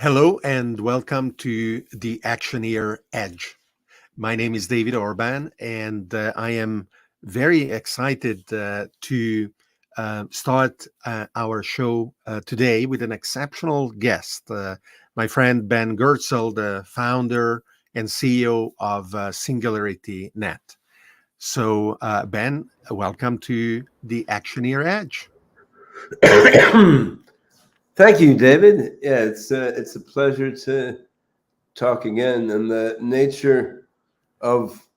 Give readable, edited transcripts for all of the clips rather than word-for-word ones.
Hello and welcome to the Actioneer Edge. My name is David Orban, and I am very excited to start our show today with an exceptional guest, my friend Ben Goertzel, the founder and CEO of SingularityNET. So, Ben, welcome to the Actioneer Edge. Thank you, David. Yeah, it's a pleasure to talk again. And the nature of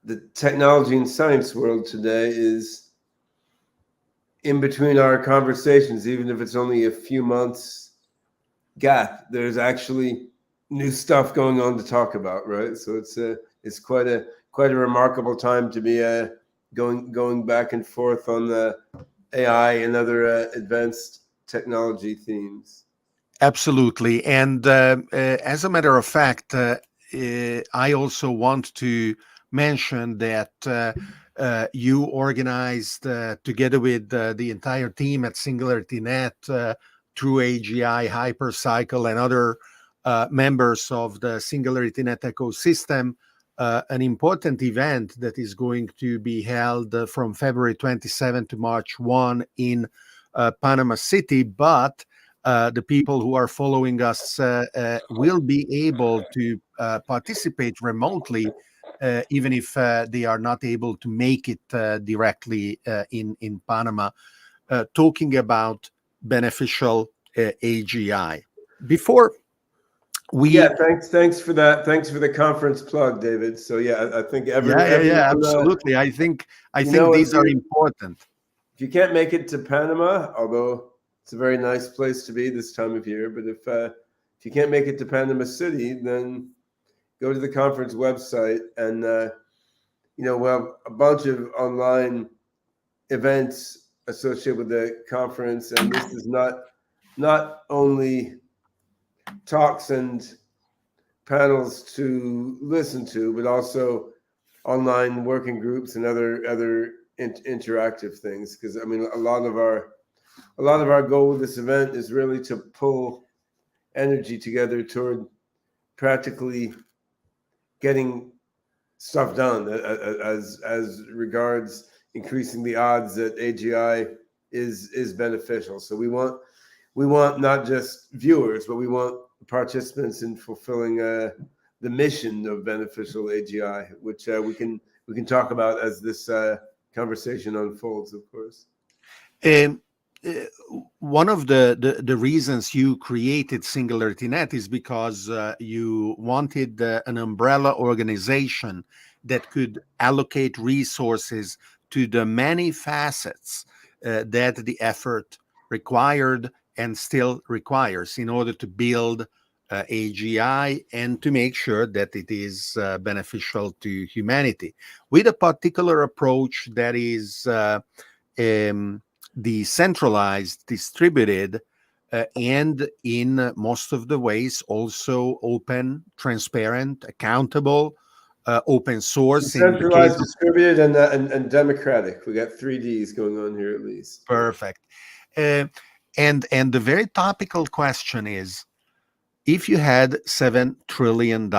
the technology and science world today is in between our conversations, even if it's only a few months gap, there's actually new stuff going on to talk about, right? So it's quite a remarkable time to be going back and forth on the AI and other advanced technology themes. Absolutely. And as a matter of fact, I also want to mention that you organized together with the entire team at SingularityNET through AGI, Hypercycle, and other members of the SingularityNET ecosystem, an important event that is going to be held from February 27 to March 1 in Panama City. But the people who are following us will be able to participate remotely, even if they are not able to make it directly in Panama, talking about beneficial AGI. Before we, Thanks for that. Thanks for the conference plug, David. So yeah, I think everyone, absolutely. I think these are if important. you can't make it to Panama, although it's a very nice place to be this time of year, but if you can't make it to Panama City, then go to the conference website, and we'll have a bunch of online events associated with the conference. And this is not only talks and panels to listen to, but also online working groups and other interactive things. Because I mean, a lot of our goal with this event is really to pull energy together toward practically getting stuff done as regards increasing the odds that AGI is beneficial. So we want not just viewers, but we want participants in fulfilling the mission of beneficial AGI, which we can talk about as this conversation unfolds, of course. One of the reasons you created SingularityNET is because you wanted an umbrella organization that could allocate resources to the many facets that the effort required and still requires in order to build AGI and to make sure that it is beneficial to humanity, with a particular approach that is decentralized, distributed, and in most of the ways also open, transparent, accountable, open source. Decentralized, distributed, and democratic. We got 3 Ds going on here at least. Perfect. And the very topical question is, if you had $7 trillion,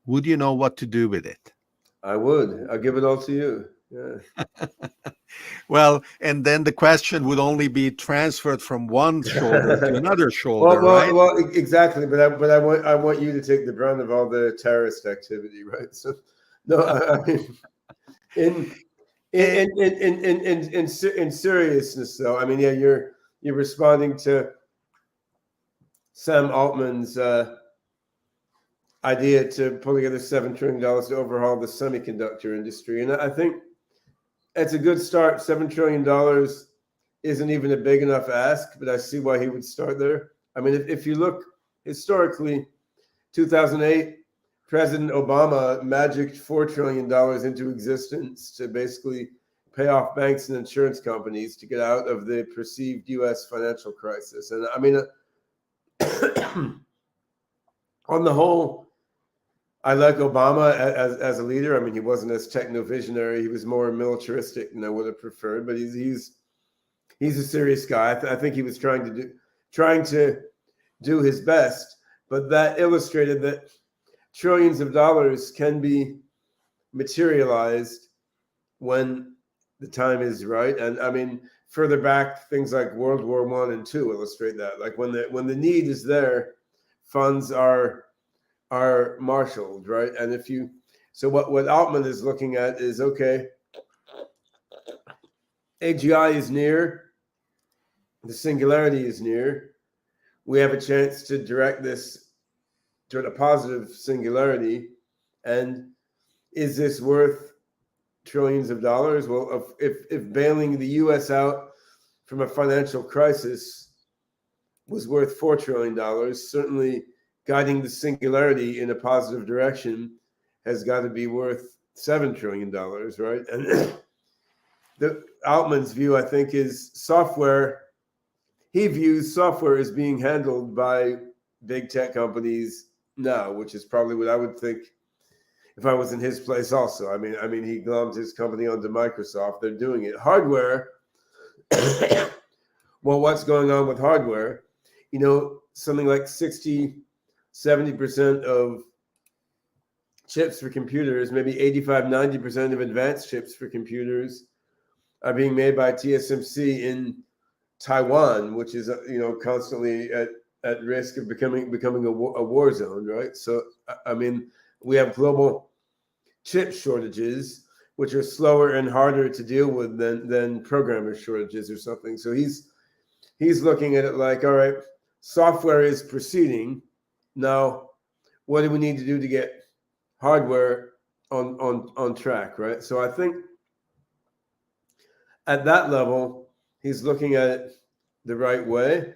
would you know what to do with it? I would. I'll give it all to you. Yeah. Well, and then the question would only be transferred from one shoulder to another shoulder, right? Well, exactly. But I want you to take the brunt of all the terrorist activity, right? So, no, I mean, in seriousness, though, I mean, yeah, you're responding to Sam Altman's idea to pull together $7 trillion to overhaul the semiconductor industry, and I think it's a good start. $7 trillion isn't even a big enough ask, but I see why he would start there. I mean, if you look historically, 2008, President Obama magicked $4 trillion into existence to basically pay off banks and insurance companies to get out of the perceived U.S. financial crisis. And I mean, on the whole, I like Obama as a leader. I mean, he wasn't as techno-visionary. He was more militaristic than I would have preferred. But he's a serious guy. I think he was trying to do his best. but that illustrated that trillions of dollars can be materialized when the time is right. And I mean, further back, things like World War I and II illustrate that. Like when the need is there, funds are marshaled, right? And if you, so what Altman is looking at is, okay, AGI is near, the singularity is near. We have a chance to direct this toward a positive singularity. And is this worth trillions of dollars? Well, if bailing the US out from a financial crisis was worth $4 trillion, certainly guiding the singularity in a positive direction has got to be worth $7 trillion, right? And the Altman's view, I think, is software. He views software as being handled by big tech companies now, which is probably what I would think if I was in his place also. I mean, he glommed his company onto Microsoft. They're doing it. Hardware, well, what's going on with hardware? You know, something like 60, 70% of chips for computers, maybe 85, 90% of advanced chips for computers are being made by TSMC in Taiwan, which is, you know, constantly at risk of becoming a war zone, right? So, I mean, we have global chip shortages, which are slower and harder to deal with than programmer shortages or something. So he's looking at it like, all right, software is proceeding. Now, what do we need to do to get hardware on track, right? So I think at that level, he's looking at it the right way.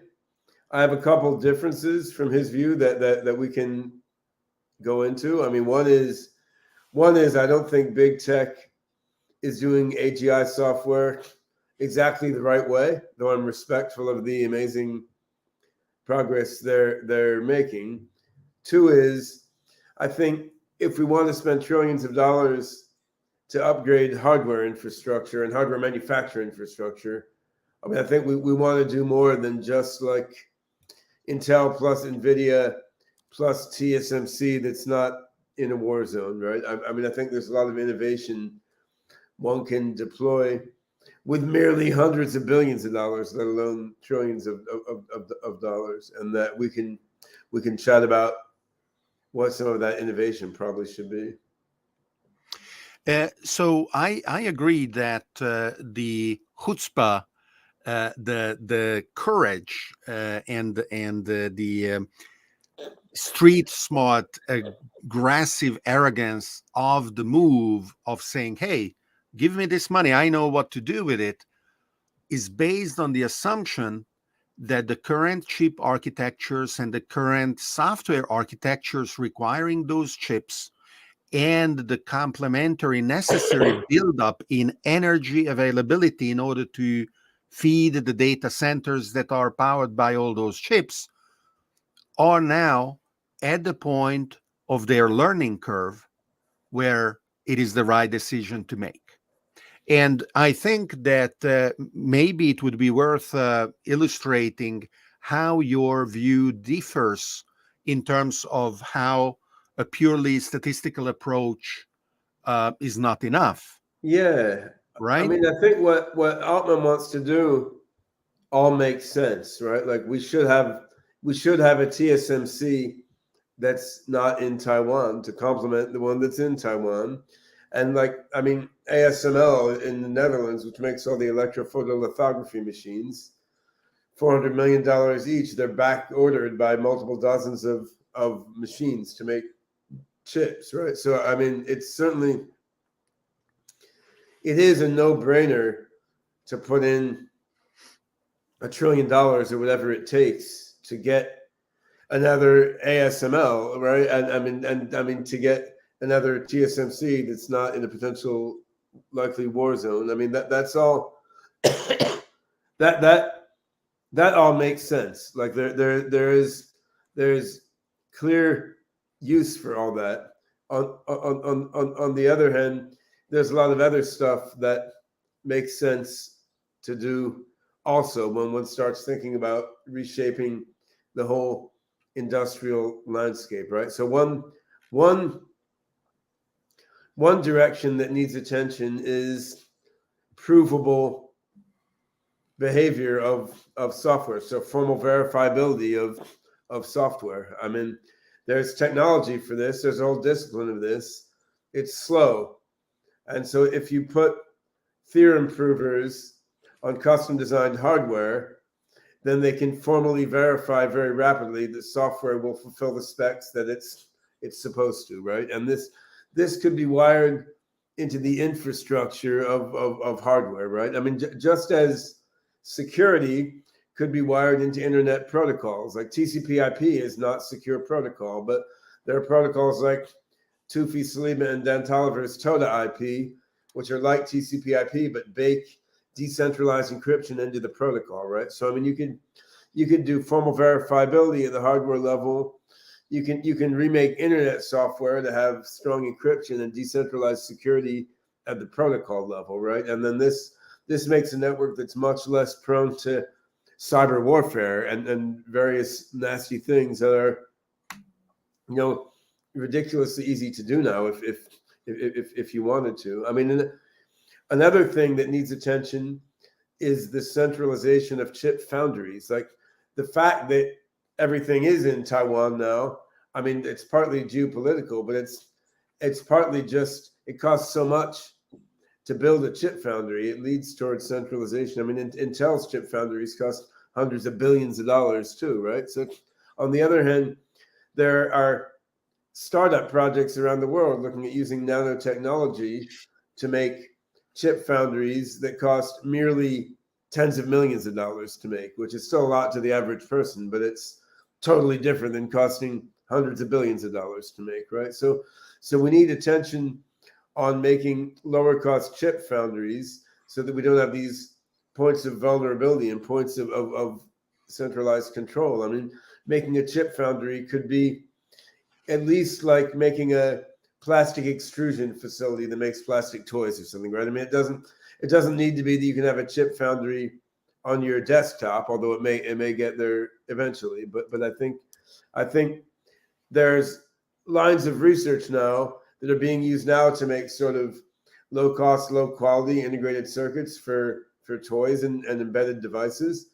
I have a couple differences from his view that we can go into. I mean, one is I don't think big tech is doing AGI software exactly the right way, though I'm respectful of the amazing progress they're making. Two is, I think if we want to spend trillions of dollars to upgrade hardware infrastructure and hardware manufacturer infrastructure, I mean, I think we want to do more than just like Intel plus NVIDIA plus TSMC that's not in a war zone, right? I mean, I think there's a lot of innovation one can deploy with merely hundreds of billions of dollars, let alone trillions of dollars, and that we can chat about what some of that innovation probably should be. So I agree that the chutzpah, the courage, and the street smart, aggressive arrogance of the move of saying, "Hey, give me this money, I know what to do with it," is based on the assumption that the current chip architectures and the current software architectures requiring those chips and the complementary necessary buildup in energy availability in order to feed the data centers that are powered by all those chips are now at the point of their learning curve where it is the right decision to make. And I think that maybe it would be worth illustrating how your view differs in terms of how a purely statistical approach is not enough. Yeah, I Right? mean, I think what Altman wants to do all makes sense, right? Like we should have a TSMC that's not in Taiwan to complement the one that's in Taiwan. And like, I mean, ASML in the Netherlands, which makes all the electrophotolithography machines, $400 million each, they're back ordered by multiple dozens of machines to make chips, right? So, I mean, it is a no-brainer to put in $1 trillion or whatever it takes to get another ASML, right? And I mean to get another TSMC that's not in a potential likely war zone. I mean that's all that all makes sense. Like there's clear use for all that. On the other hand, there's a lot of other stuff that makes sense to do also when one starts thinking about reshaping the whole industrial landscape, right? So one direction that needs attention is provable behavior of software. So formal verifiability of software. I mean, there's technology for this. There's a whole discipline of this. It's slow. And so if you put theorem provers on custom designed hardware, then they can formally verify very rapidly that software will fulfill the specs that it's supposed to, right? And this could be wired into the infrastructure of hardware, right? I mean, just as security could be wired into internet protocols, like TCP/IP is not secure protocol, but there are protocols like Tufi, Salima, and Dan Tolliver's Toda IP, which are like TCP/IP but bake decentralized encryption into the protocol, right? So I mean, you can do formal verifiability at the hardware level. You can remake internet software to have strong encryption and decentralized security at the protocol level, right? And then this makes a network that's much less prone to cyber warfare and various nasty things that are, you know, ridiculously easy to do now if you wanted to. I mean, another thing that needs attention is the centralization of chip foundries. Like the fact that everything is in Taiwan now. I mean, it's partly geopolitical, but it's partly just it costs so much to build a chip foundry. It leads towards centralization. I mean, Intel's chip foundries cost hundreds of billions of dollars too, right? So on the other hand, there are startup projects around the world looking at using nanotechnology to make chip foundries that cost merely tens of millions of dollars to make, which is still a lot to the average person, but it's totally different than costing hundreds of billions of dollars to make, right? So we need attention on making lower cost chip foundries so that we don't have these points of vulnerability and points of centralized control. I mean, making a chip foundry could be at least like making a plastic extrusion facility that makes plastic toys or something, right? I mean, it doesn't need to be that you can have a chip foundry on your desktop, although it may get there eventually. But I think there's lines of research now that are being used now to make sort of low cost, low quality integrated circuits for toys and embedded devices.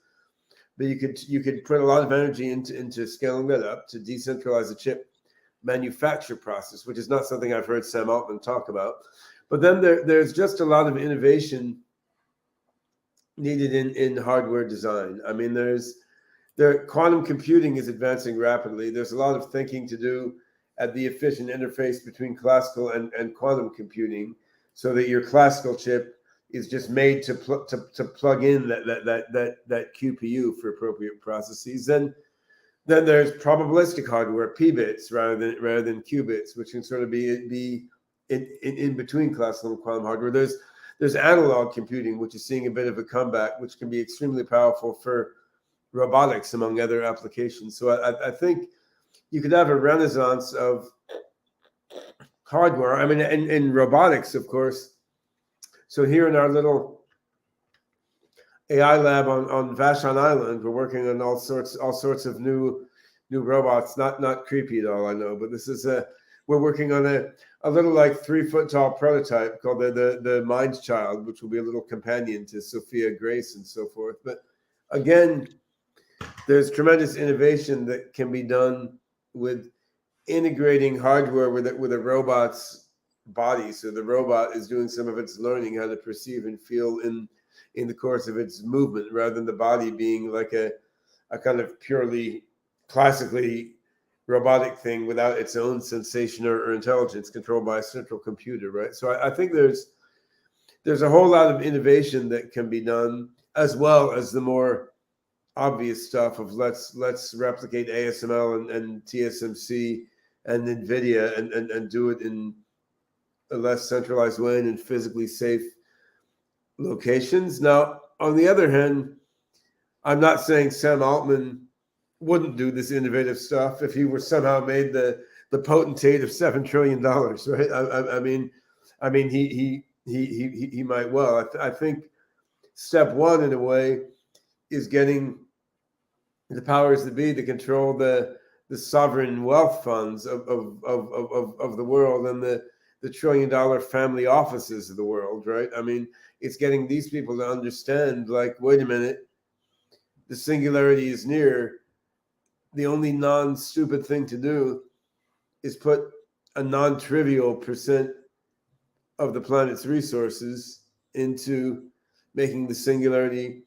But you could put a lot of energy into scaling that up to decentralize the chip manufacture process, which is not something I've heard Sam Altman talk about. But then there's just a lot of innovation needed in hardware design. I mean, quantum computing is advancing rapidly. There's a lot of thinking to do at the efficient interface between classical and quantum computing, so that your classical chip is just made to plug in that QPU for appropriate processes. Then there's probabilistic hardware, p-bits rather than qubits, which can sort of be in between classical and quantum hardware. There's analog computing, which is seeing a bit of a comeback, which can be extremely powerful for robotics, among other applications. So I think you could have a renaissance of hardware. I mean, in robotics, of course. So here in our little AI lab on Vashon Island, we're working on all sorts of new robots. Not creepy at all, I know, but this is we're working on a little like 3-foot tall prototype called the Mind Child, which will be a little companion to Sophia Grace and so forth. But again, there's tremendous innovation that can be done with integrating hardware with a robot's body. So the robot is doing some of its learning how to perceive and feel in the course of its movement, rather than the body being like a kind of purely classically robotic thing without its own sensation or intelligence, controlled by a central computer, right? So I think there's a whole lot of innovation that can be done, as well as the more obvious stuff of let's replicate ASML and TSMC and NVIDIA and do it in a less centralized way and in physically safe locations. Now, on the other hand, I'm not saying Sam Altman wouldn't do this innovative stuff if he were somehow made the potentate of $7 trillion, right? I mean, he might well. I think step one, in a way, is getting the powers that be to control the the sovereign wealth funds of the world and the $1 trillion family offices of the world, right? I mean, it's getting these people to understand, like, wait a minute, the singularity is near. The only non-stupid thing to do is put a non-trivial percent of the planet's resources into making the singularity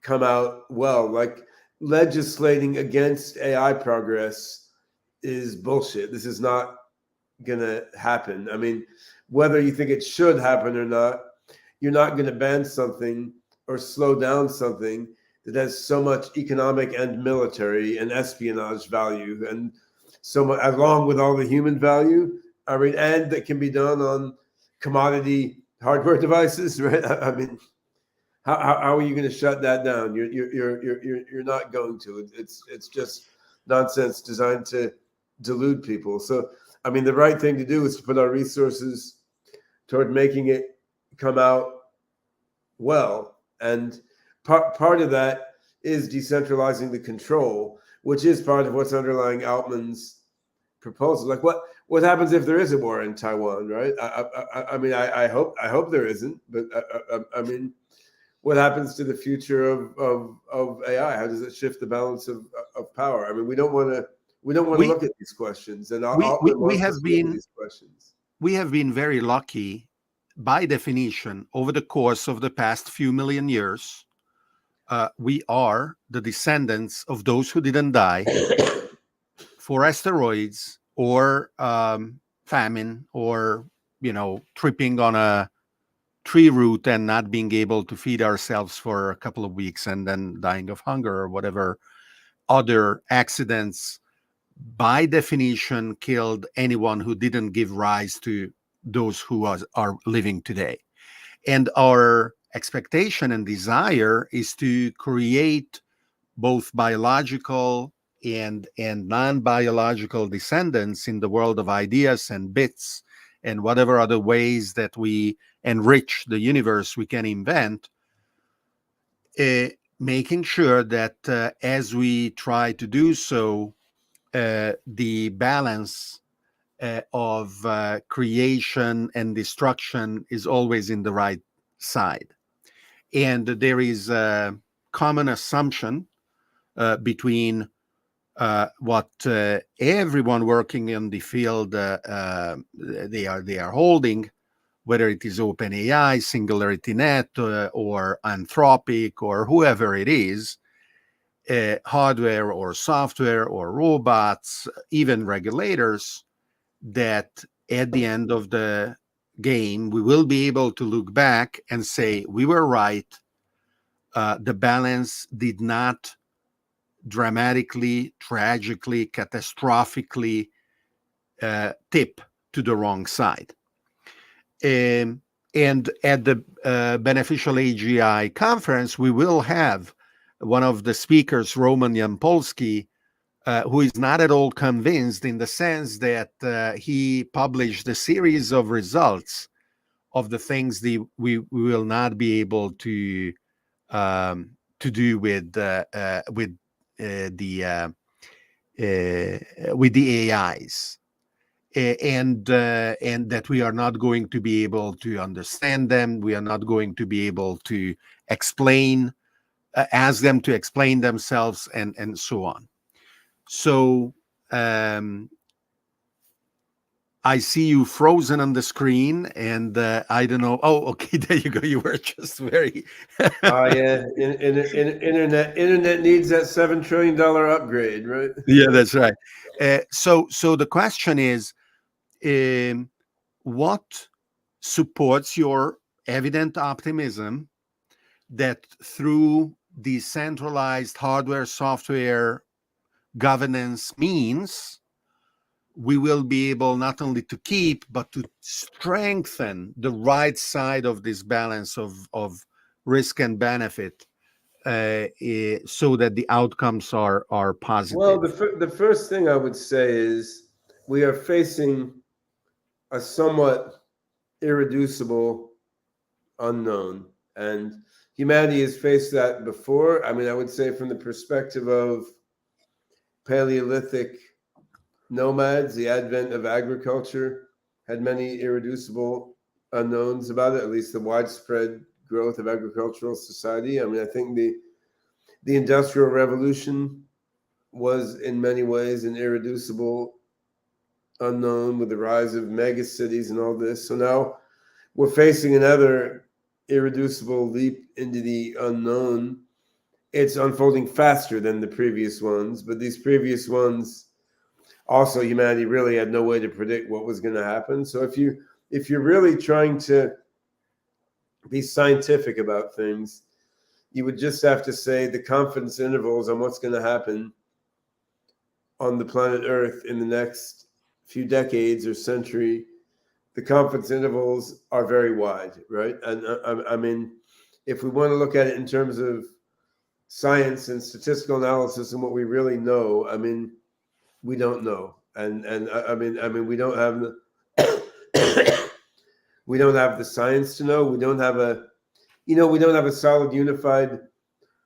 come out well. Like, legislating against AI progress is bullshit. This is not gonna happen. I mean, whether you think it should happen or not, you're not going to ban something or slow down something that has so much economic and military and espionage value, and so much, along with all the human value. I mean, and that can be done on commodity hardware devices, right? I mean, how are you going to shut that down? You're not going to. It's just nonsense designed to delude people. So, I mean, the right thing to do is to put our resources toward making it come out well. And part of that is decentralizing the control, which is part of what's underlying Altman's proposal. Like, what happens if there is a war in Taiwan, right? I mean, I hope there isn't, but I mean, what happens to the future of AI? How does it shift the balance of power? I mean, we don't want to look at these questions, and Altman wants us to look at these questions. We have been very lucky, by definition, over the course of the past few million years. We are the descendants of those who didn't die for asteroids or famine, or tripping on a tree root and not being able to feed ourselves for a couple of weeks and then dying of hunger, or whatever other accidents by definition killed anyone who didn't give rise to those who are living today. And our expectation and desire is to create both biological and non-biological descendants in the world of ideas and bits and whatever other ways that we enrich the universe we can invent, making sure that as we try to do so, the balance of creation and destruction is always in the right side. And there is a common assumption between what everyone working in the field they are holding, whether it is OpenAI, SingularityNET, or Anthropic, or whoever it is, hardware or software or robots, even regulators, that at the end of the game, we will be able to look back and say, we were right. The balance did not dramatically, tragically, catastrophically tip to the wrong side. And at the Beneficial AGI conference, we will have one of the speakers, Roman Yampolsky, who is not at all convinced, in the sense that he published a series of results of the things we will not be able to do with the AIs, and that we are not going to be able to understand them. We are not going to be able to ask them to explain themselves, and so on. So I see you frozen on the screen, and I don't know. Oh, okay, there you go. You were just very. Oh yeah, internet needs that $7 trillion upgrade, right? Yeah, that's right. So the question is, what supports your evident optimism that through decentralized hardware, software governance means we will be able not only to keep, but to strengthen the right side of this balance of risk and benefit, so that the outcomes are positive? Well, the first thing I would say is we are facing a somewhat irreducible unknown, and humanity has faced that before. I mean, I would say from the perspective of Paleolithic nomads, the advent of agriculture had many irreducible unknowns about it, at least the widespread growth of agricultural society. I mean, I think the Industrial Revolution was in many ways an irreducible unknown with the rise of mega cities and all this. So now we're facing another irreducible leap into the unknown. It's unfolding faster than the previous ones, but these previous ones also humanity really had no way to predict what was going to happen. So if you're really trying to be scientific about things, you would just have to say the confidence intervals on what's going to happen on the planet Earth in the next few decades or century. The confidence intervals are very wide, right? And I mean, if we want to look at it in terms of science and statistical analysis and what we really know, I mean, we don't know, and I mean, we don't have the we don't have the science to know. We don't have we don't have a solid unified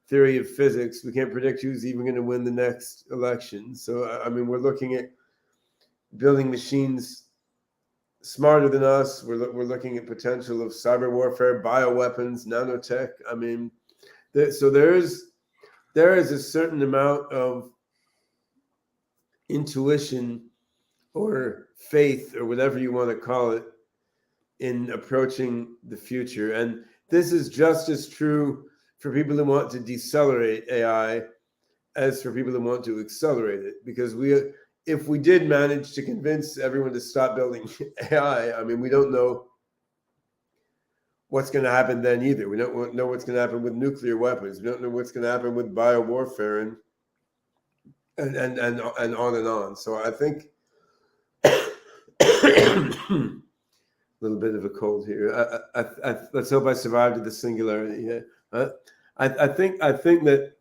theory of physics. We can't predict who's even going to win the next election. So I mean, we're looking at building machines smarter than us. We're looking at potential of cyber warfare, bioweapons, nanotech. I mean, so there is a certain amount of intuition or faith or whatever you want to call it in approaching the future. And this is just as true for people who want to decelerate AI as for people who want to accelerate it. Because if we did manage to convince everyone to stop building AI, I mean, we don't know what's going to happen then either. We don't know what's going to happen with nuclear weapons. We don't know what's going to happen with biowarfare and on and on. So I think a little bit of a cold here. Let's hope I survived to the singularity. Yeah. I think that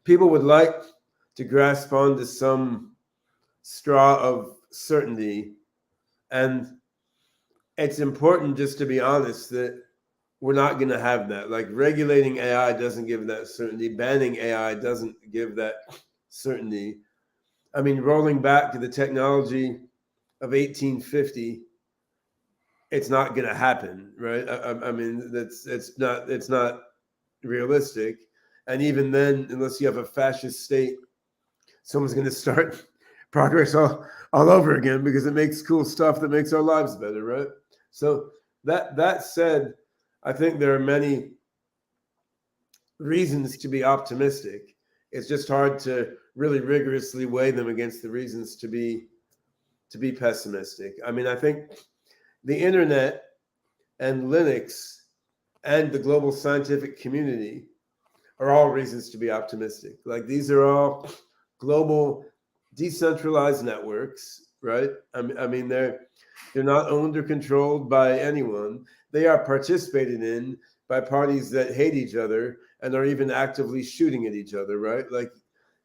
people would like to grasp onto some straw of certainty, and it's important just to be honest that we're not going to have that. Like, regulating AI doesn't give that certainty. Banning AI doesn't give that certainty. I mean, rolling back to the technology of 1850, it's not going to happen, right? I mean, it's not realistic. And even then, unless you have a fascist state, someone's going to start progress all over again because it makes cool stuff that makes our lives better, right? So that said, I think there are many reasons to be optimistic. It's just hard to really rigorously weigh them against the reasons to be pessimistic. I mean, I think the internet and Linux and the global scientific community are all reasons to be optimistic. Like, these are all global decentralized networks, right? I mean, they're not owned or controlled by anyone. They are participated in by parties that hate each other and are even actively shooting at each other, right? Like,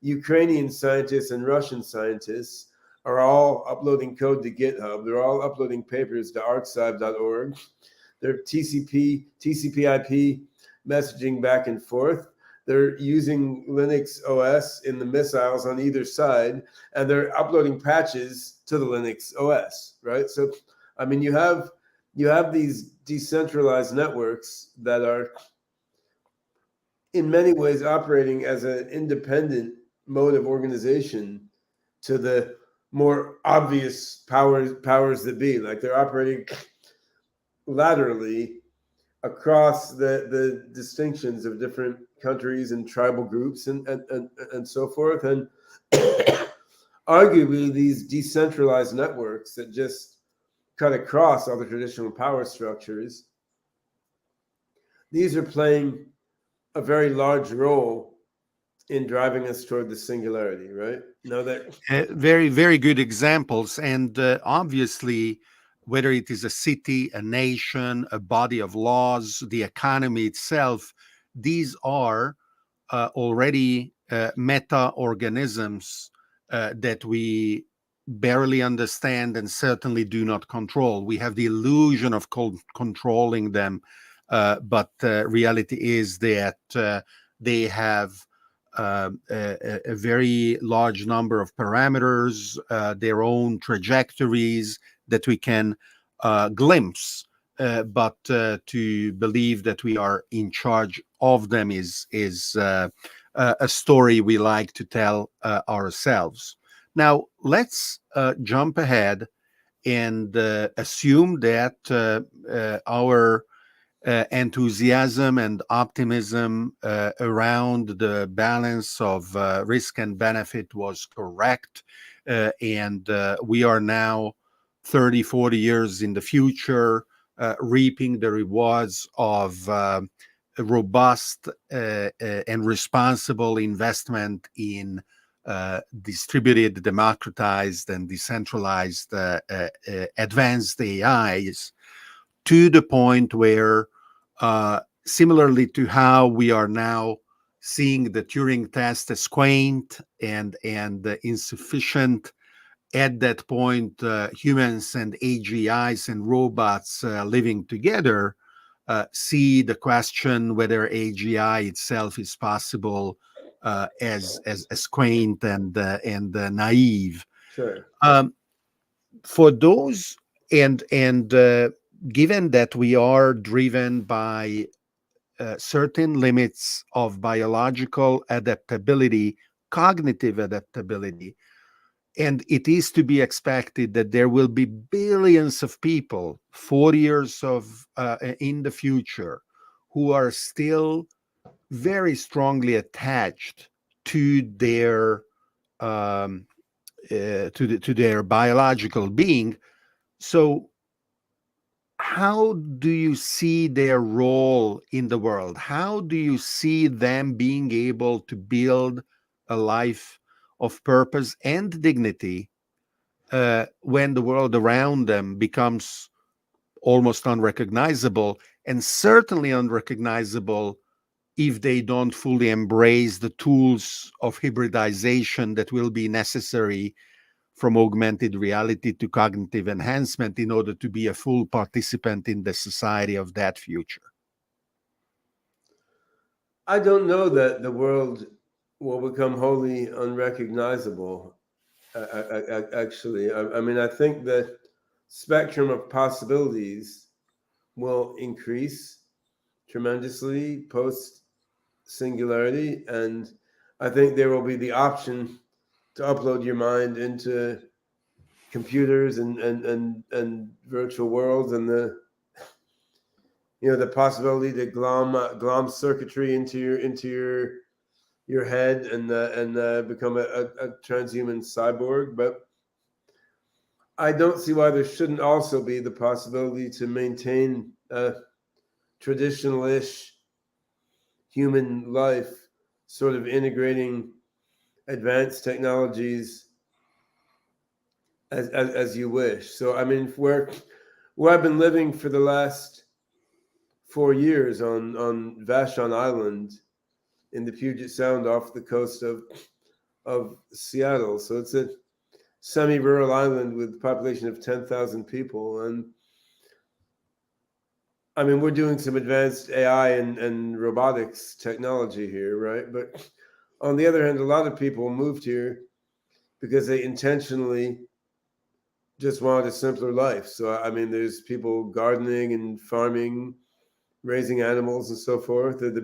Ukrainian scientists and Russian scientists are all uploading code to GitHub. They're all uploading papers to archive.org. They're TCP/IP messaging back and forth. They're using Linux OS in the missiles on either side, and they're uploading patches to the Linux OS, right? So, I mean, you have these decentralized networks that are in many ways operating as an independent mode of organization to the more obvious powers that be. Like, they're operating laterally across the distinctions of different countries and tribal groups and so forth. And arguably, these decentralized networks that just cut across all the traditional power structures, these are playing a very large role in driving us toward the singularity, right? Now that Very, very good examples. And obviously, whether it is a city, a nation, a body of laws, the economy itself, these are already meta-organisms that we barely understand and certainly do not control. We have the illusion of controlling them, but reality is that they have a very large number of parameters, their own trajectories that we can glimpse. But to believe that we are in charge of them is a story we like to tell ourselves. Now, let's jump ahead and assume that our enthusiasm and optimism around the balance of risk and benefit was correct. And we are now 30, 40 years in the future, reaping the rewards of a robust and responsible investment in distributed, democratized, and decentralized advanced AIs, to the point where, similarly to how we are now seeing the Turing test as quaint and insufficient, at that point, humans and AGIs and robots living together see the question whether AGI itself is possible as quaint and naive. Sure. For those and given that we are driven by certain limits of biological adaptability, cognitive adaptability, and it is to be expected that there will be billions of people 40 years of in the future who are still very strongly attached to their to their biological being. So how do you see their role in the world? How do you see them being able to build a life of purpose and dignity when the world around them becomes almost unrecognizable, and certainly unrecognizable if they don't fully embrace the tools of hybridization that will be necessary from augmented reality to cognitive enhancement in order to be a full participant in the society of that future? I don't know that the world will become wholly unrecognizable. Actually, I mean, I think the spectrum of possibilities will increase tremendously post singularity, and I think there will be the option to upload your mind into computers and virtual worlds, and the the possibility to glom circuitry into your head and become a transhuman cyborg. But I don't see why there shouldn't also be the possibility to maintain a traditional-ish human life, sort of integrating advanced technologies as you wish. So I mean, where I've been living for the last 4 years on Vashon Island in the Puget Sound off the coast of Seattle. So it's a semi-rural island with a population of 10,000 people. And I mean, we're doing some advanced AI and robotics technology here, right? But on the other hand, a lot of people moved here because they intentionally just wanted a simpler life. So, I mean, there's people gardening and farming, raising animals and so forth. The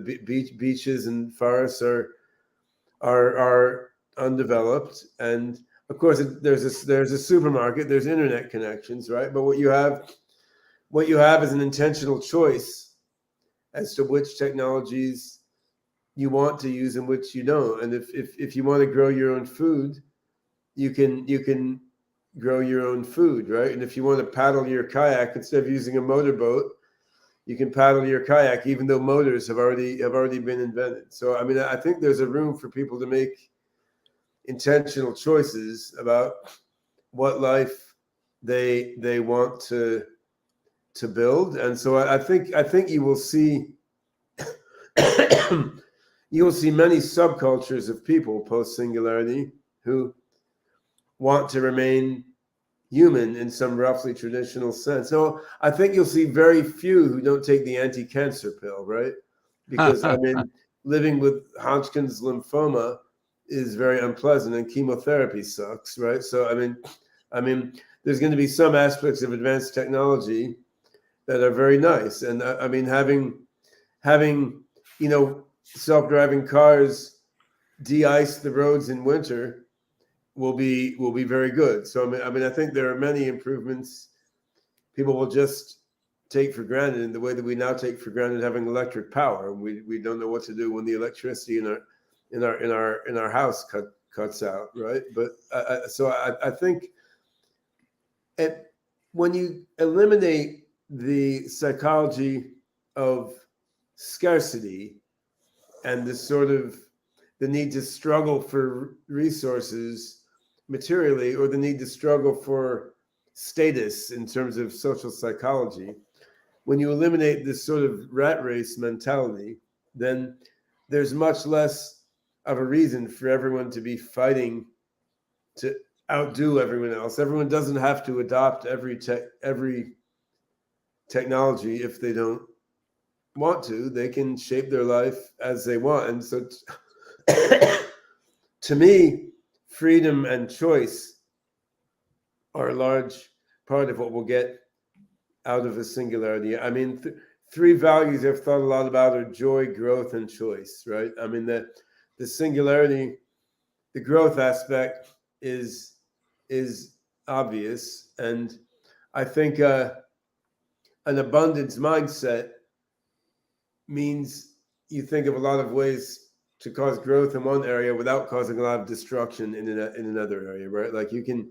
beaches and forests are undeveloped, and of course there's a supermarket, there's internet connections, right? But what you have is an intentional choice as to which technologies you want to use and which you don't. And if you want to grow your own food, you can grow your own food, right? And if you want to paddle your kayak instead of using a motorboat, you can paddle your kayak, even though motors have already been invented. So I mean, I think there's a room for people to make intentional choices about what life they want to build. And so I think you will see many subcultures of people post singularity who want to remain human in some roughly traditional sense. So I think you'll see very few who don't take the anti-cancer pill, right? Because I mean, living with Hodgkin's lymphoma is very unpleasant, and chemotherapy sucks, right? So I mean, there's going to be some aspects of advanced technology that are very nice, and I mean, having self-driving cars de-ice the roads in winter will be very good. So I think there are many improvements people will just take for granted in the way that we now take for granted having electric power. We don't know what to do when the electricity in our house cuts out, right? But I think when you eliminate the psychology of scarcity and the sort of the need to struggle for resources materially, or the need to struggle for status in terms of social psychology, when you eliminate this sort of rat race mentality, then there's much less of a reason for everyone to be fighting to outdo everyone else. Everyone doesn't have to adopt every technology if they don't want to. They can shape their life as they want. And so to me, freedom and choice are a large part of what we'll get out of a singularity. I mean, three values I've thought a lot about are joy, growth, and choice, right? I mean, the singularity, the growth aspect is obvious, and I think an abundance mindset means you think of a lot of ways to cause growth in one area without causing a lot of destruction in another area, right? Like you can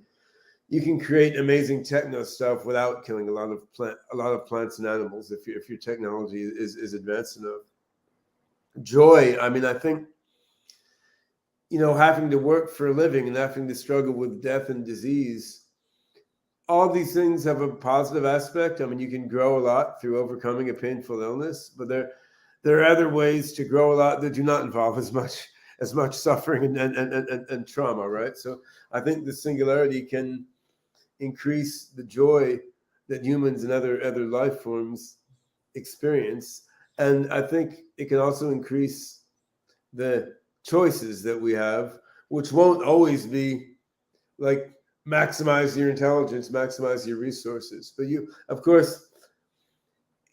create amazing techno stuff without killing a lot of plants and animals if your technology is advanced enough. Joy, I mean, I think having to work for a living and having to struggle with death and disease, all these things have a positive aspect. I mean, you can grow a lot through overcoming a painful illness, but there are other ways to grow a lot that do not involve as much suffering and trauma, right? So I think the singularity can increase the joy that humans and other life forms experience, and I think it can also increase the choices that we have, which won't always be like maximize your intelligence, maximize your resources, but of course,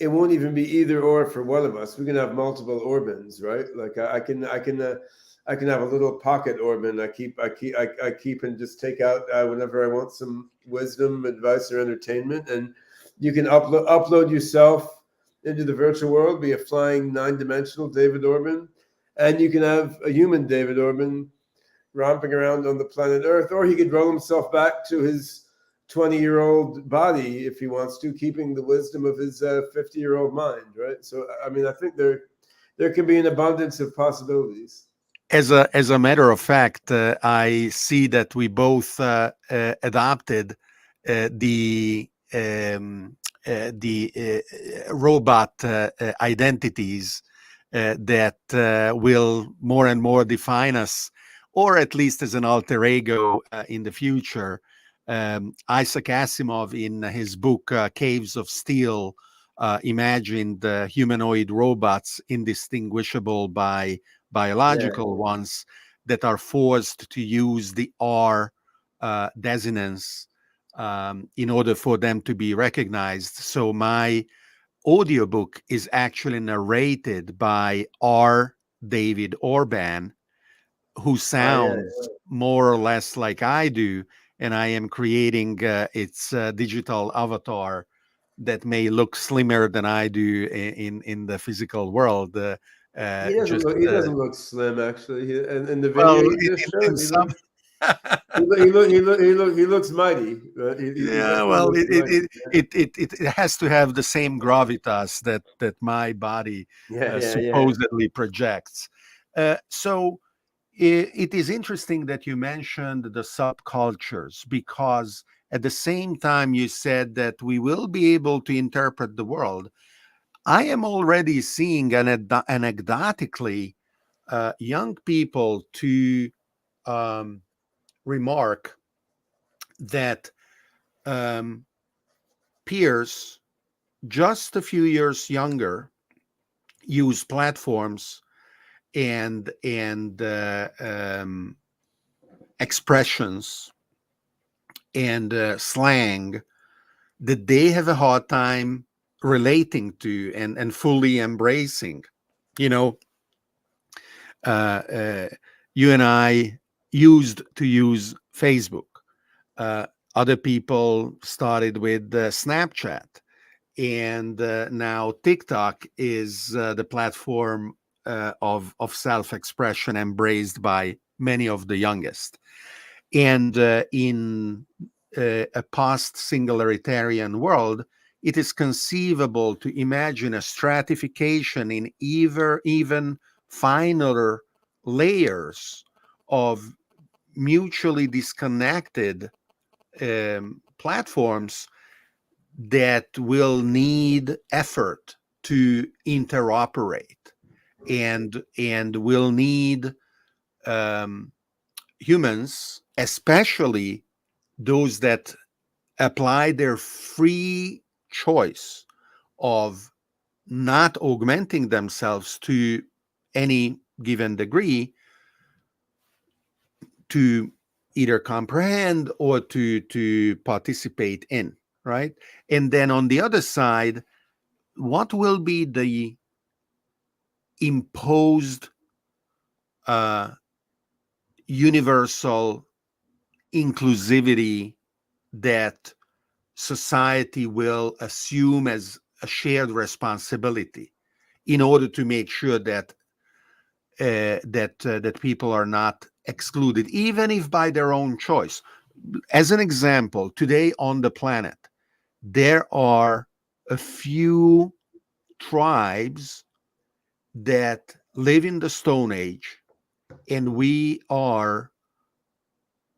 it won't even be either or for one of us. We can have multiple Orbans, right? Like I can have a little pocket Orban. I keep and just take out whenever I want some wisdom, advice, or entertainment. And you can upload yourself into the virtual world, be a flying 9-dimensional David Orban, and you can have a human David Orban romping around on the planet Earth, or he could roll himself back to his 20-year-old body if he wants to, keeping the wisdom of his 50-year-old mind, right? So I mean, I think there can be an abundance of possibilities. As a matter of fact, I see that we both adopted the robot identities that will more and more define us, or at least as an alter ego in the future. Isaac Asimov, in his book Caves of Steel, imagined humanoid robots indistinguishable by biological ones that are forced to use the R dissonance in order for them to be recognized. So my audiobook is actually narrated by R. David Orban, who sounds more or less like I do, and I am creating its digital avatar that may look slimmer than I do in the physical world. He doesn't look slim, actually. In the video Well, you just in showed, some. he looks mighty. Right? He Yeah, definitely well, looks mighty. it has to have the same gravitas that my body Yeah. supposedly projects. So it is interesting that you mentioned the subcultures, because at the same time you said that we will be able to interpret the world. I am already seeing anecdotically young people to remark that um, peers just a few years younger use platforms and expressions and slang that they have a hard time relating to and fully embracing. You know, uh, uh, you and I used to use Facebook. Uh, Other people started with Snapchat, and now TikTok is the platform of self-expression embraced by many of the youngest. And in a post-singularitarian world, it is conceivable to imagine a stratification in even finer layers of mutually disconnected platforms that will need effort to interoperate and will need um, humans, especially those that apply their free choice of not augmenting themselves to any given degree, to either comprehend or to participate in, right? And then on the other side, what will be the imposed uh, universal inclusivity that society will assume as a shared responsibility in order to make sure that that people are not excluded, even if by their own choice. As an example, today on the planet, there are a few tribes that live in the Stone Age, and we are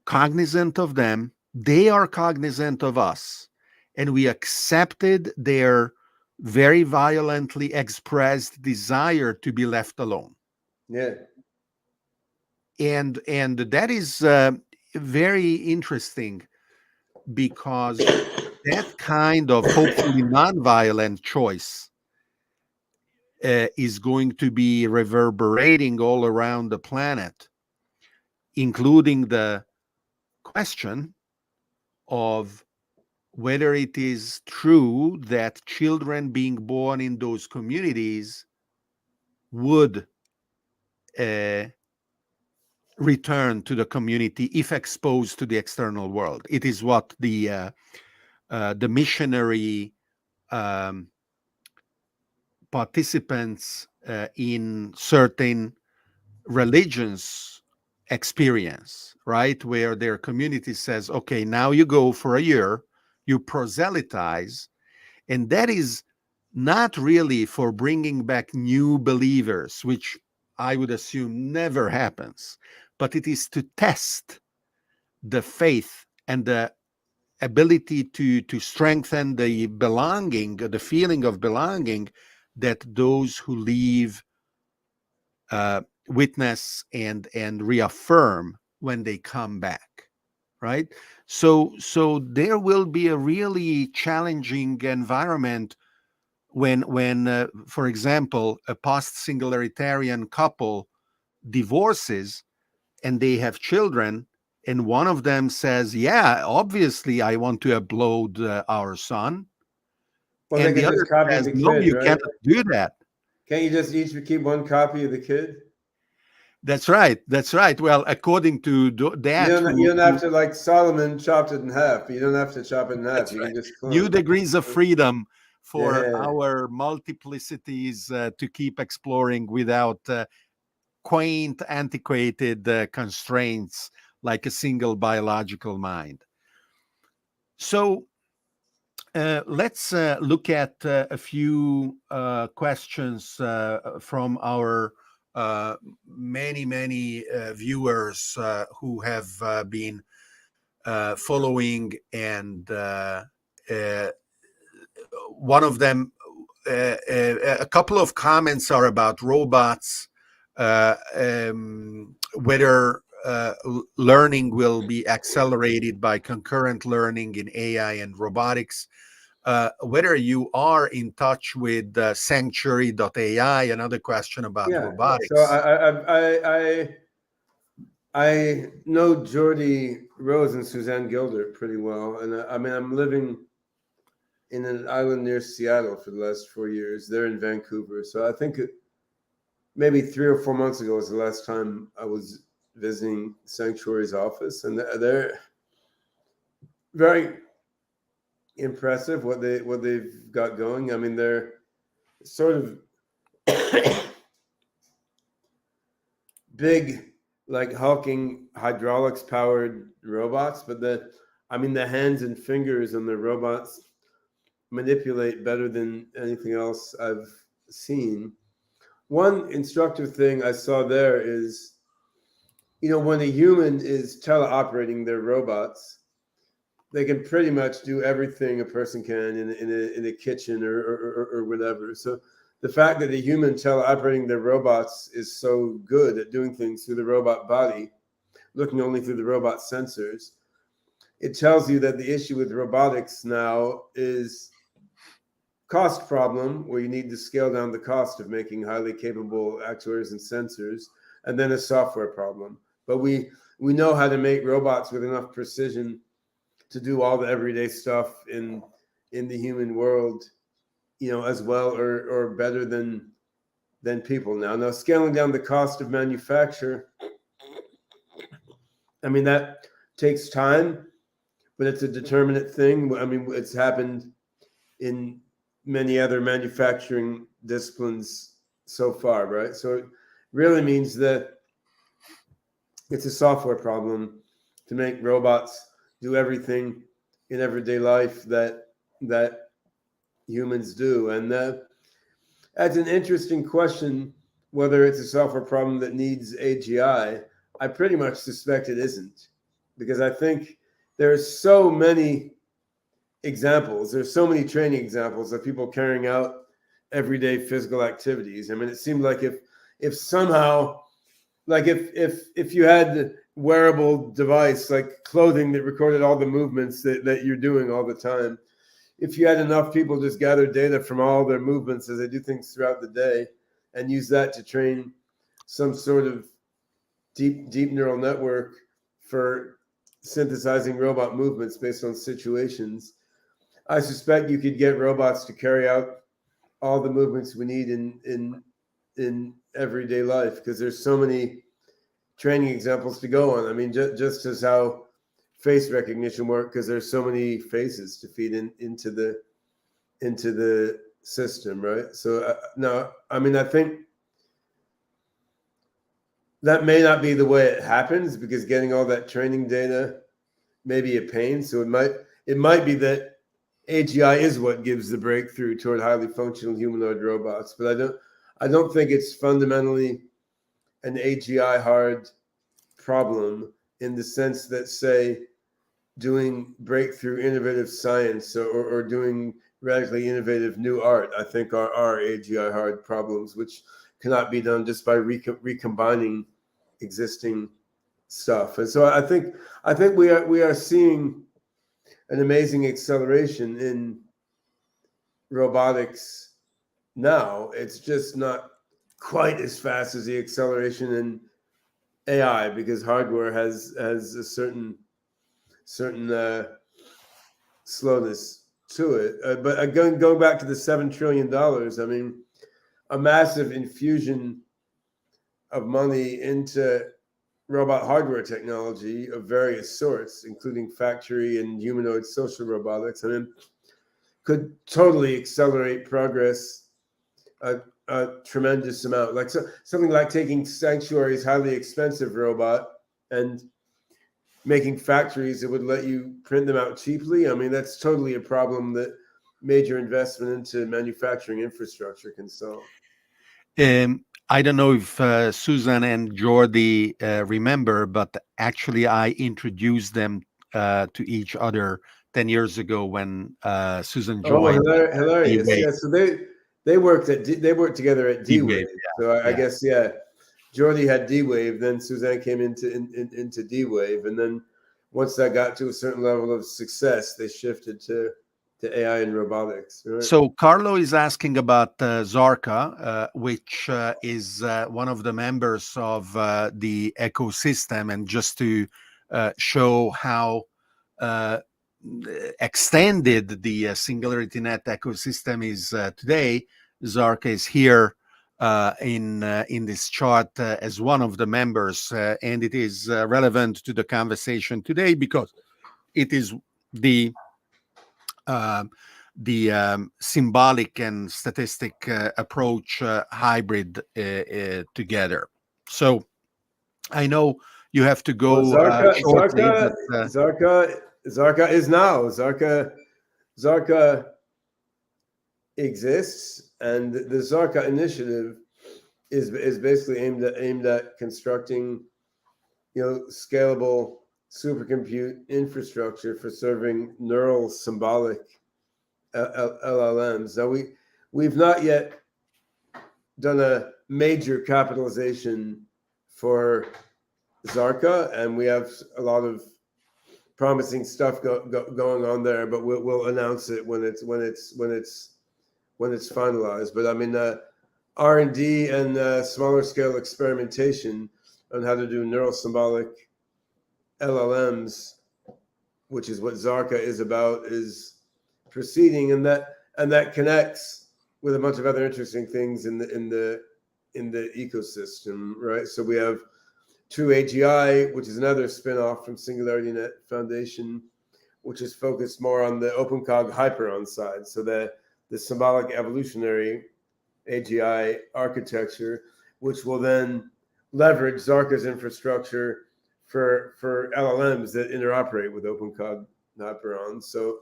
cognizant of them. They are cognizant of us, and we accepted their very violently expressed desire to be left alone. Yeah. And that is very interesting, because that kind of hopefully nonviolent choice is going to be reverberating all around the planet, including the question of whether it is true that children being born in those communities would uh, return to the community if exposed to the external world. It is what the missionary um, participants in certain religions experience, right? Where their community says, okay, now you go for a year, you proselytize, and that is not really for bringing back new believers, which I would assume never happens, but it is to test the faith and the ability to strengthen the belonging, the feeling of belonging that those who leave witness and reaffirm when they come back, right? So there will be a really challenging environment when for example, a post-singularitarian couple divorces and they have children, and one of them says, yeah, obviously I want to upload our son, Well, they and the can other just copy says, the no, kid, you right? cannot do that. Can't you just each keep one copy of the kid? That's right. That's right. Well, according to that, You who, don't have to, like Solomon chopped it in half. You don't have to chop it in half. that's You right. can just New clone. degrees of freedom for Yeah. our multiplicities to keep exploring without quaint, antiquated constraints like a single biological mind. So let's look at a few questions from our many viewers who have been following, and uh, one of them, a couple of comments are about robots, whether learning will be accelerated by concurrent learning in AI and robotics. whether you are in touch with Sanctuary.ai, another question about Yeah. So robotics. I know Jordy Rose and Suzanne Gilder pretty well, and I mean I'm living in an island near Seattle for the last 4 years. They're in Vancouver, so I think maybe 3 or 4 months ago was the last time I was visiting Sanctuary's office, and they're very impressive what they've got going. I mean, they're sort of big, like hulking hydraulics powered robots, but the hands and fingers on the robots manipulate better than anything else I've seen. One instructive thing I saw there is, when a human is teleoperating their robots, they can pretty much do everything a person can in a kitchen or whatever. So the fact that a human teleoperating their robots is so good at doing things through the robot body, looking only through the robot sensors, it tells you that the issue with robotics now is cost problem, where you need to scale down the cost of making highly capable actuators and sensors, and then a software problem. But we know how to make robots with enough precision to do all the everyday stuff in the human world, as well or better than people now. Now, scaling down the cost of manufacture, I mean, that takes time, but it's a determinate thing. I mean, it's happened in many other manufacturing disciplines so far, right? So it really means that it's a software problem to make robots do everything in everyday life that humans do. And that's an interesting question, whether it's a software problem that needs AGI. I pretty much suspect it isn't, because I think there's so many examples. There's so many training examples of people carrying out everyday physical activities. I mean, it seemed like if somehow, like if you had the wearable device, like clothing that recorded all the movements that you're doing all the time, if you had enough people just gather data from all their movements as they do things throughout the day and use that to train some sort of deep neural network for synthesizing robot movements based on situations, I suspect you could get robots to carry out all the movements we need in everyday life, because there's so many training examples to go on. I mean, just as how face recognition works, because there's so many faces to feed into the system, right? So no, I mean, I think that may not be the way it happens, because getting all that training data may be a pain. So it might be that AGI is what gives the breakthrough toward highly functional humanoid robots, but I don't think it's fundamentally an AGI hard problem, in the sense that, say, doing breakthrough innovative science or doing radically innovative new art, I think are AGI hard problems, which cannot be done just by recombining existing stuff. And so I think we are seeing an amazing acceleration in robotics now. It's just not quite as fast as the acceleration in AI, because hardware has a certain slowness to it. But going back to the $7 trillion, I mean, a massive infusion of money into robot hardware technology of various sorts, including factory and humanoid social robotics, I mean, could totally accelerate progress a tremendous amount. Like something like taking Sanctuary's highly expensive robot and making factories that would let you print them out cheaply. I mean, that's totally a problem that major investment into manufacturing infrastructure can solve. I don't know if Susan and Jordi remember, but actually I introduced them to each other 10 years ago when Susan Oh, joined hilarious! D-Wave. Yeah, so they worked together at D-Wave. D-Wave, So I yeah. guess, yeah, Jordi had D-Wave, then Suzanne came into D-Wave, and then once that got to a certain level of success, they shifted to AI and robotics. Right? So Carlo is asking about Zarka, which is one of the members of the ecosystem, and just to show how extended the SingularityNet ecosystem is today, Zarka is here in this chart as one of the members, and it is relevant to the conversation today because it is the symbolic and statistic approach hybrid together. So I know you have to Well, go shortly, but Zarka is now. Zarka exists, and the Zarka initiative is basically aimed at constructing, scalable supercompute infrastructure for serving neural symbolic LLMs. Now we've not yet done a major capitalization for Zarka, and we have a lot of promising stuff going on there. But we'll announce it when it's finalized. But I mean, R&D and smaller scale experimentation on how to do neural symbolic LLMs, which is what Zarka is about, is proceeding, and that connects with a bunch of other interesting things in the ecosystem, right? So we have True AGI, which is another spin-off from SingularityNET Foundation, which is focused more on the OpenCog Hyperon side. So the symbolic evolutionary AGI architecture, which will then leverage Zarka's infrastructure for LLMs that interoperate with OpenCog Hyperon. So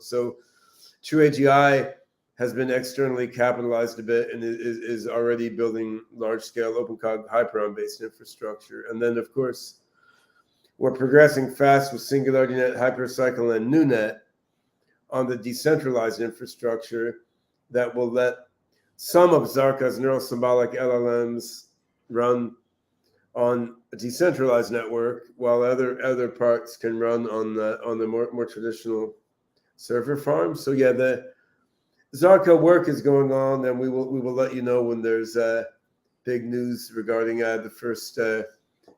True AGI has been externally capitalized a bit and is already building large-scale OpenCog Hyperon-based infrastructure. And then, of course, we're progressing fast with SingularityNet, Hypercycle, and NewNet on the decentralized infrastructure that will let some of Zarka's neural symbolic LLMs run on a decentralized network, while other parts can run on the more traditional server farms. So yeah, the Zarka work is going on, and we will let you know when there's big news regarding the first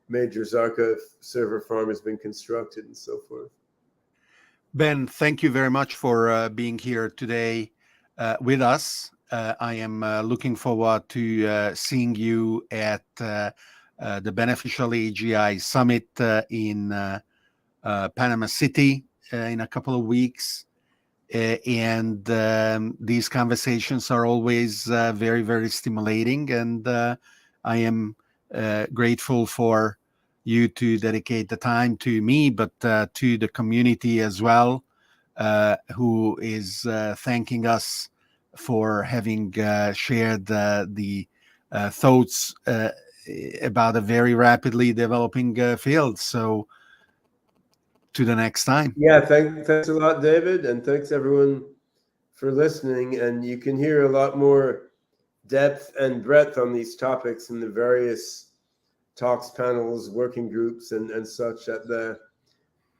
major Zarka server farm has been constructed and so forth. Ben, thank you very much for being here today with us. I am looking forward to seeing you at the Beneficial AGI Summit in Panama City in a couple of weeks. And these conversations are always very, very stimulating. And I am grateful for you to dedicate the time to me, but to the community as well, who is thanking us for having shared the thoughts about a very rapidly developing field. So to the next time. Yeah, thanks a lot, David, and thanks everyone for listening. And you can hear a lot more depth and breadth on these topics in the various talks, panels, working groups, and such at the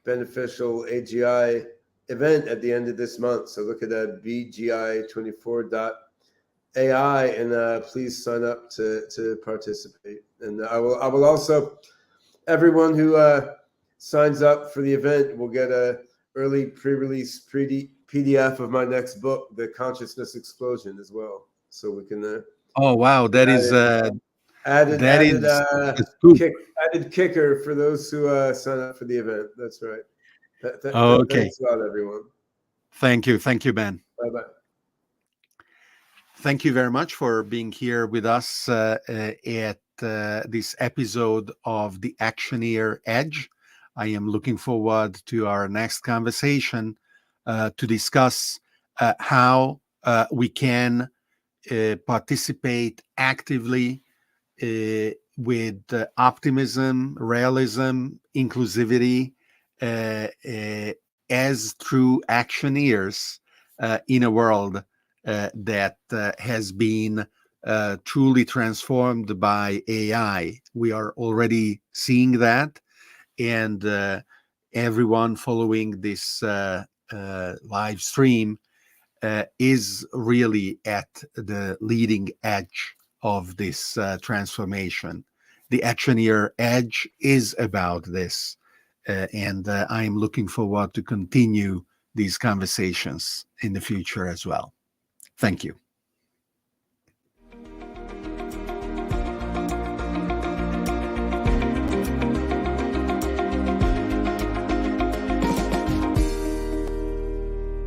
Beneficial AGI event at the end of this month. So look at bgi24.ai and please sign up to participate. And I will also, everyone who signs up for the event will get a early pre-release PDF of my next book, The Consciousness Explosion, as well. So we can. Oh wow, that is added kicker for those who sign up for the event. That's right. Okay. Thanks a lot, everyone. Thank you, Ben. Bye-bye. Thank you very much for being here with us at this episode of the Actioneer Edge. I am looking forward to our next conversation to discuss how we can participate actively with optimism, realism, inclusivity as true actioneers in a world that has been truly transformed by AI. We are already seeing that, and everyone following this live stream is really at the leading edge of this transformation. The Actioneer Edge is about this, and I am looking forward to continue these conversations in the future as well. Thank you.